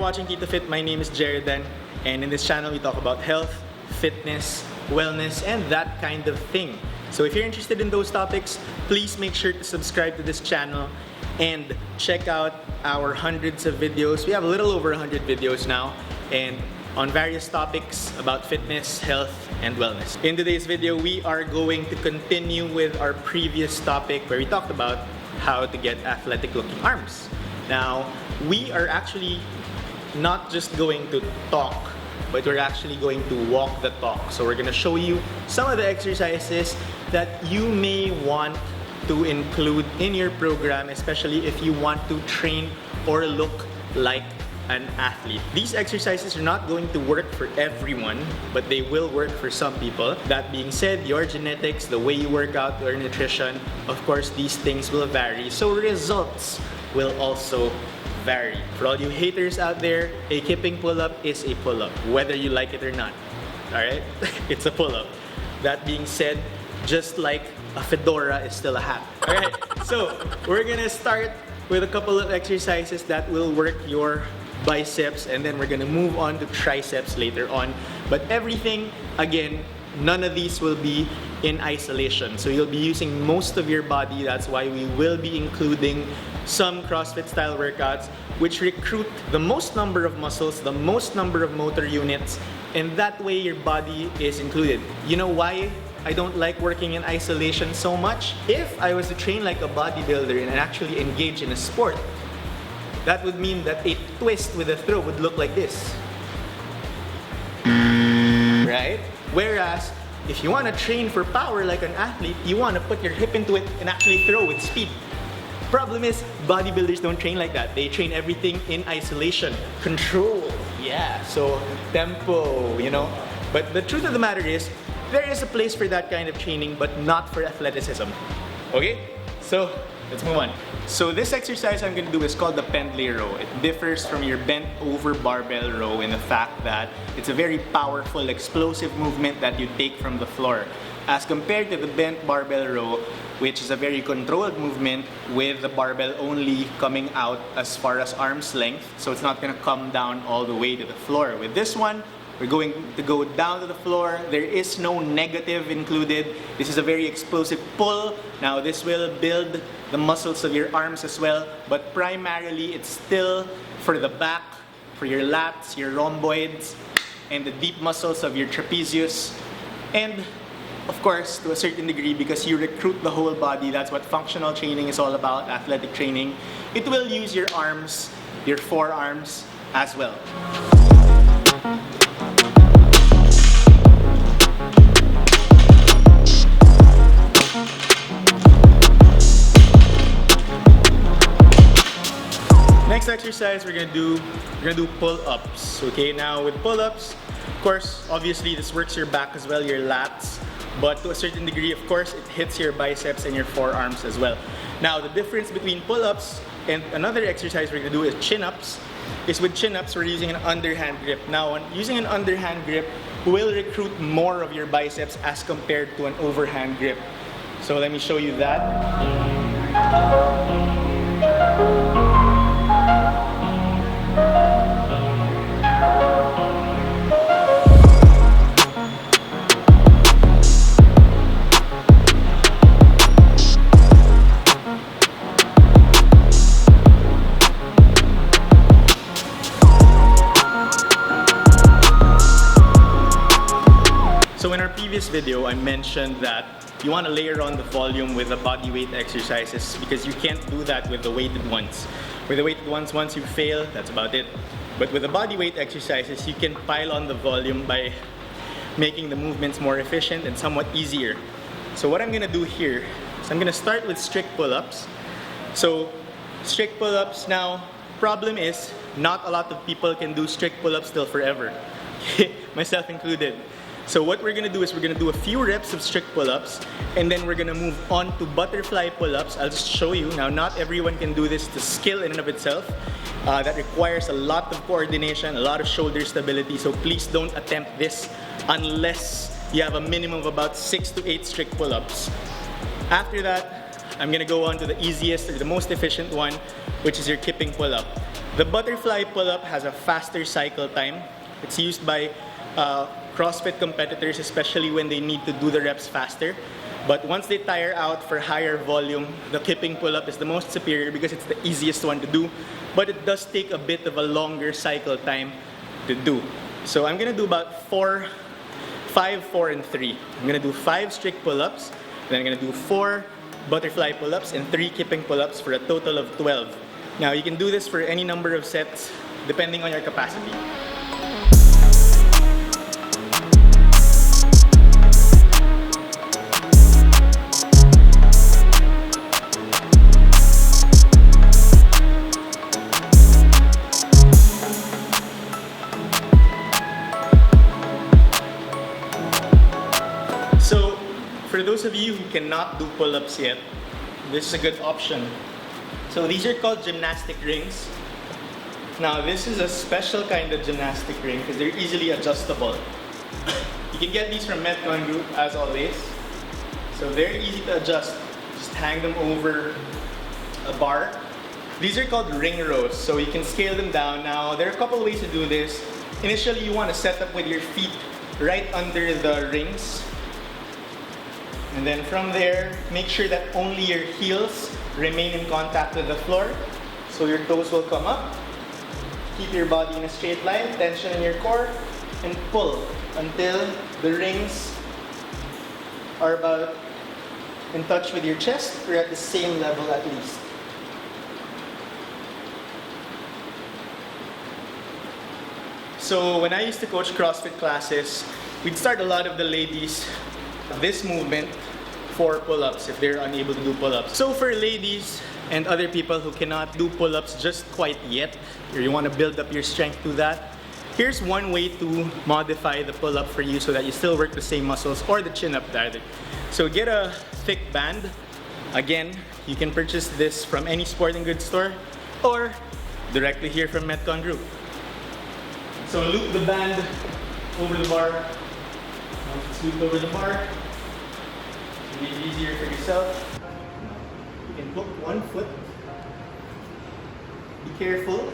watching TitoFit. My name is Jeridan, and in this channel we talk about health, fitness, wellness, and that kind of thing. So if you're interested in those topics, please make sure to subscribe to this channel and check out our hundreds of videos. We have a little over 100 videos now, and on various topics about fitness, health, and wellness. In today's video, we are going to continue with our previous topic where we talked about how to get athletic looking arms. Now, we are actually not just going to talk, but we're actually going to walk the talk. So we're going to show you some of the exercises that you may want to include in your program, especially if you want to train or look like an athlete. These exercises are not going to work for everyone, but they will work for some people. That being said, your genetics, the way you work out, your nutrition, of course, these things will vary. So results will also vary. For all you haters out there, a kipping pull-up is a pull-up, whether you like it or not. Alright? It's a pull-up. That being said, just like a fedora is still a hat. Alright, so we're gonna start with a couple of exercises that will work your biceps, and then we're gonna move on to triceps later on. But everything, again, none of these will be in isolation. So you'll be using most of your body. That's why we will be including some CrossFit style workouts which recruit the most number of muscles, the most number of motor units, and that way your body is included. You know why I don't like working in isolation so much? If I was to train like a bodybuilder and actually engage in a sport, that would mean that a twist with a throw would look like this. Right? Whereas, if you want to train for power like an athlete, you want to put your hip into it and actually throw with speed. Problem is, bodybuilders don't train like that. They train everything in isolation. Control, yeah, so tempo, you know. But the truth of the matter is, there is a place for that kind of training, but not for athleticism. Okay? So, let's move on. So this exercise I'm going to do is called the Pendley Row. It differs from your bent over barbell row in the fact that it's a very powerful, explosive movement that you take from the floor. As compared to the bent barbell row, which is a very controlled movement with the barbell only coming out as far as arm's length. So it's not going to come down all the way to the floor. With this one, we're going to go down to the floor. There is no negative included. This is a very explosive pull. Now this will build the muscles of your arms as well, but primarily it's still for the back, for your lats, your rhomboids, and the deep muscles of your trapezius. And of course, to a certain degree, because you recruit the whole body, that's what functional training is all about, athletic training. It will use your arms, your forearms as well. Next exercise we're gonna do pull-ups. Okay, now with pull-ups, of course, obviously this works your back as well, your lats, but to a certain degree, of course, it hits your biceps and your forearms as well. Now, the difference between pull-ups and another exercise we're gonna do is chin-ups. Is with chin-ups we're using an underhand grip. Now, using an underhand grip will recruit more of your biceps as compared to an overhand grip. So let me show you that. So in our previous video, I mentioned that you want to layer on the volume with the body weight exercises because you can't do that with the weighted ones. With the weighted ones, once you fail, that's about it. But with the body weight exercises, you can pile on the volume by making the movements more efficient and somewhat easier. So what I'm going to do here is I'm going to start with strict pull-ups. So strict pull-ups now, problem is not a lot of people can do strict pull-ups till forever. Myself included. So what we're gonna do is we're gonna do a few reps of strict pull-ups, and then we're gonna move on to butterfly pull-ups. I'll just show you. Now, not everyone can do this. It's a skill in and of itself that requires a lot of coordination, a lot of shoulder stability. So please don't attempt this unless you have a minimum of about 6 to 8 strict pull-ups. After that, I'm gonna go on to the easiest or the most efficient one, which is your kipping pull-up. The butterfly pull-up has a faster cycle time. It's used by CrossFit competitors, especially when they need to do the reps faster. But once they tire out for higher volume, the kipping pull-up is the most superior because it's the easiest one to do. But it does take a bit of a longer cycle time to do. So I'm gonna do about 5, 4, and 3. I'm gonna do 5 strict pull-ups, then I'm gonna do 4 butterfly pull-ups and 3 kipping pull-ups for a total of 12. Now you can do this for any number of sets depending on your capacity. So, for those of you who cannot do pull-ups yet, this is a good option. So these are called gymnastic rings. Now this is a special kind of gymnastic ring because they're easily adjustable. You can get these from Metcon Group as always. So very easy to adjust. Just hang them over a bar. These are called ring rows, so you can scale them down. Now there are a couple ways to do this. Initially you want to set up with your feet right under the rings. And then from there, make sure that only your heels remain in contact with the floor. So your toes will come up. Keep your body in a straight line, tension in your core, and pull until the rings are about in touch with your chest or at the same level at least. So when I used to coach CrossFit classes, we'd start a lot of the ladies this movement for pull-ups if they're unable to do pull-ups. So for ladies and other people who cannot do pull-ups just quite yet, or you want to build up your strength to that, here's one way to modify the pull-up for you so that you still work the same muscles, or the chin-up rather. So get a thick band. Again, you can purchase this from any sporting goods store or directly here from Metcon Group. So loop the band over the bar. Once it's looped over the bar, to make it easier for yourself, you can hook one foot. Be careful.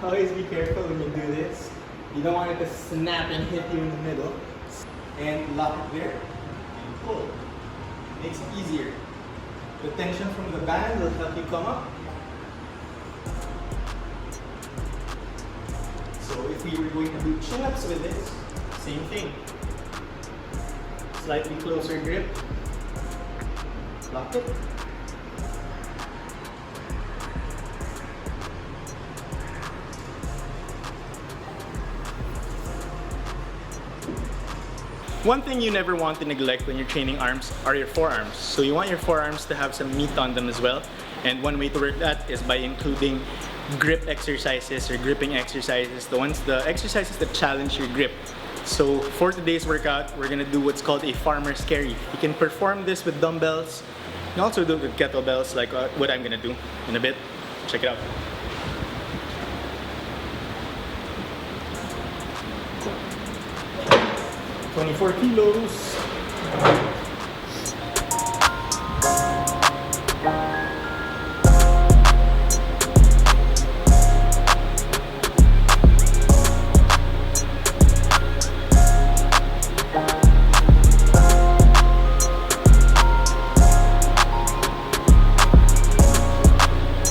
Always be careful when you do this. You don't want it to snap and hit you in the middle. And lock it there and pull. Makes it easier. The tension from the band will help you come up. So if we were going to do chin-ups with this, same thing. Slightly closer grip. Lock it. One thing you never want to neglect when you're training arms are your forearms. So you want your forearms to have some meat on them as well. And one way to work that is by including grip exercises or gripping exercises, the exercises that challenge your grip. So for today's workout, we're gonna do what's called a farmer's carry. You can perform this with dumbbells. You can also do it with kettlebells, like what I'm gonna do in a bit. Check it out. "24 kilos.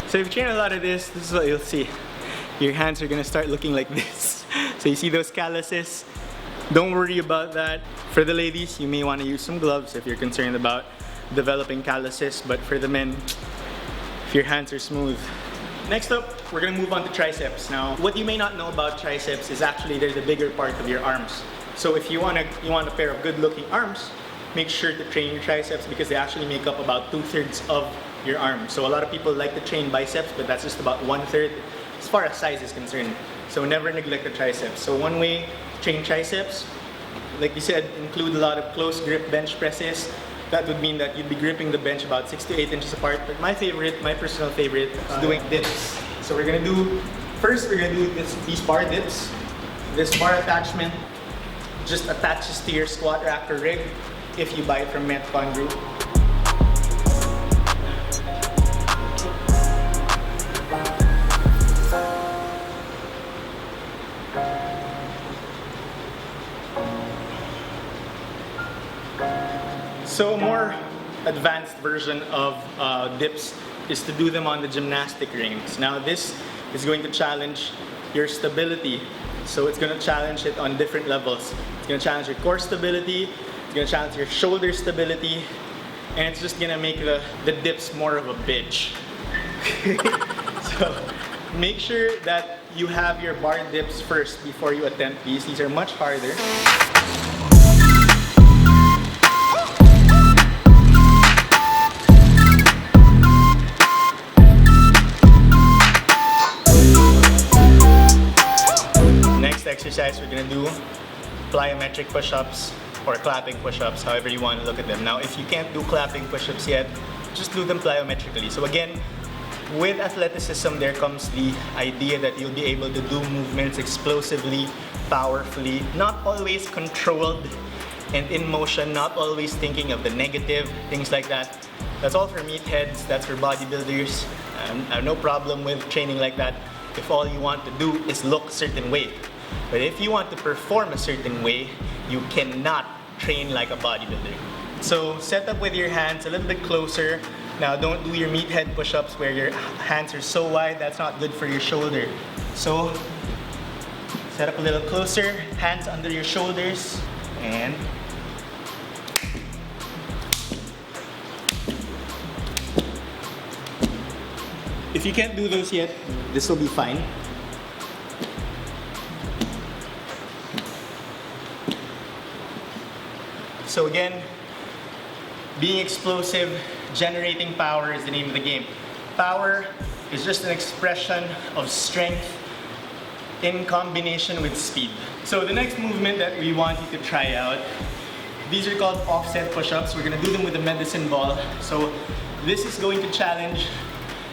So if you train a lot of this is what you'll see. Your hands are gonna start looking like this. So you see those calluses? Don't worry about that. For the ladies, you may want to use some gloves if you're concerned about developing calluses, but for the men, if your hands are smooth. Next up, we're gonna move on to triceps. Now, what you may not know about triceps is actually they're the bigger part of your arms. So if you want a pair of good-looking arms, make sure to train your triceps because they actually make up about 2/3 of your arm. So a lot of people like to train biceps, but that's just about 1/3 as far as size is concerned. So never neglect the triceps. So one way to train triceps, like you said, include a lot of close grip bench presses. That would mean that you'd be gripping the bench about 6 to 8 inches apart. But my personal favorite is doing dips. So we're gonna do these bar dips. This bar attachment just attaches to your squat rack or rig if you buy it from Metcon Group. So a more advanced version of dips is to do them on the gymnastic rings. Now this is going to challenge your stability. So it's going to challenge it on different levels. It's going to challenge your core stability, it's going to challenge your shoulder stability, and it's just going to make the dips more of a bitch. So make sure that you have your bar dips first before you attempt these. These are much harder. Exercise, we're gonna do plyometric push-ups or clapping push-ups, however you want to look at them. Now, if you can't do clapping push-ups yet, just do them plyometrically. So again, with athleticism, there comes the idea that you'll be able to do movements explosively, powerfully, not always controlled and in motion, not always thinking of the negative, things like that. That's all for meatheads, that's for bodybuilders. I have no problem with training like that if all you want to do is look a certain way. But if you want to perform a certain way, you cannot train like a bodybuilder. So set up with your hands a little bit closer. Now don't do your meathead push-ups where your hands are so wide, that's not good for your shoulder. So set up a little closer, hands under your shoulders, and if you can't do those yet, this will be fine. So again, being explosive, generating power is the name of the game. Power is just an expression of strength in combination with speed. So the next movement that we want you to try out, these are called offset push-ups. We're gonna do them with a medicine ball. So this is going to challenge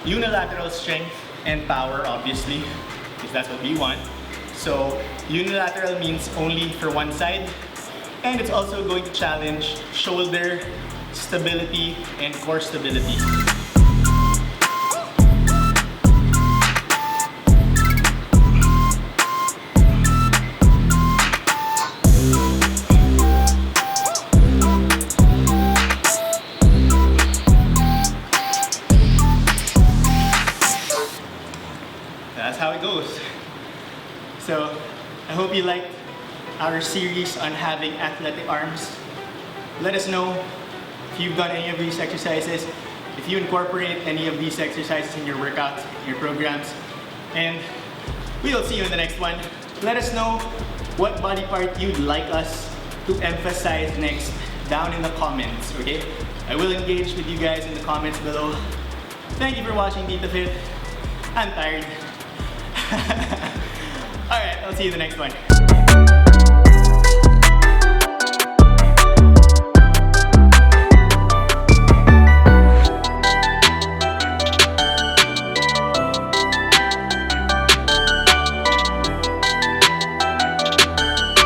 unilateral strength and power, obviously, because that's what we want. So unilateral means only for one side. And it's also going to challenge shoulder stability and core stability. That's how it goes. So I hope you liked our series on having athletic arms. Let us know if you've done any of these exercises, if you incorporate any of these exercises in your workouts, your programs, and we'll see you in the next one. Let us know what body part you'd like us to emphasize next down in the comments, okay? I will engage with you guys in the comments below. Thank you for watching TitoFit. I'm tired. Alright, I'll see you in the next one.